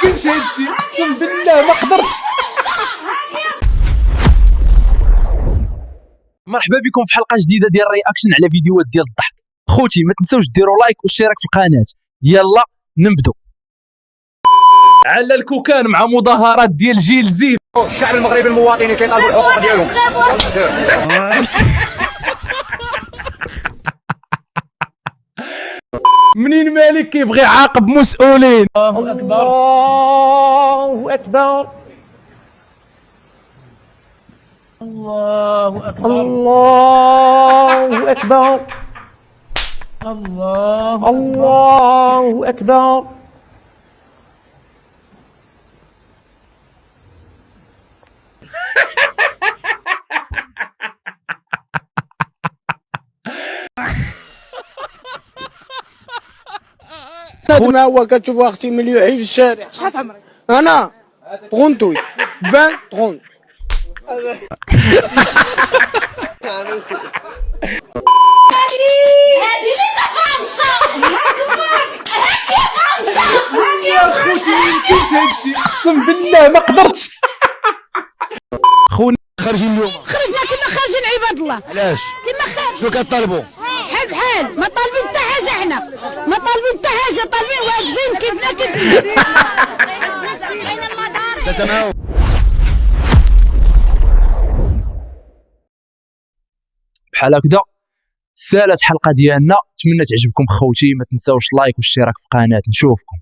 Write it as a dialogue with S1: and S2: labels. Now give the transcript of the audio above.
S1: يمكنش هادشي، اقسم بالله ما قدرتش. مرحبا بكم في حلقه جديده ديال رياكشن على فيديوهات ديال الضحك. خوتي ما تنساوش ديروا لايك واشتراك في القناه. يلا نبدو. على الكوكان مع مظاهرات ديال جيل زيد.
S2: الشعب المغربي المواطنين كيطالبوا الحقوق ديالهم.
S1: منين مالك كيبغي يعاقب مسؤولين.
S2: الله اكبر الله اكبر الله اكبر الله الله اكبر.
S3: ما هو كتشوف اختي مليوحي في الشارع. شحال عمرك؟ انا 38 20 30.
S1: يا خوتي ما يمكنش هادشي، اقسم بالله ما قدرتش. خونا
S3: خارجين اليوم.
S4: خرجنا كما خارجين عباد الله.
S3: علاش؟
S4: كما خارج
S3: شنو كطالبوا؟
S4: بحال بحال ما طالبين حتى حاجه، حنا ما طالبين حتى حاجه، طالبين واجبين كيفنا كيف.
S3: تتناول.
S1: بحال هكذا سالت حلقه ديالنا، نتمنى تعجبكم خوتي. ما تنساوش لايك واشتراك في القناه. نشوفكم.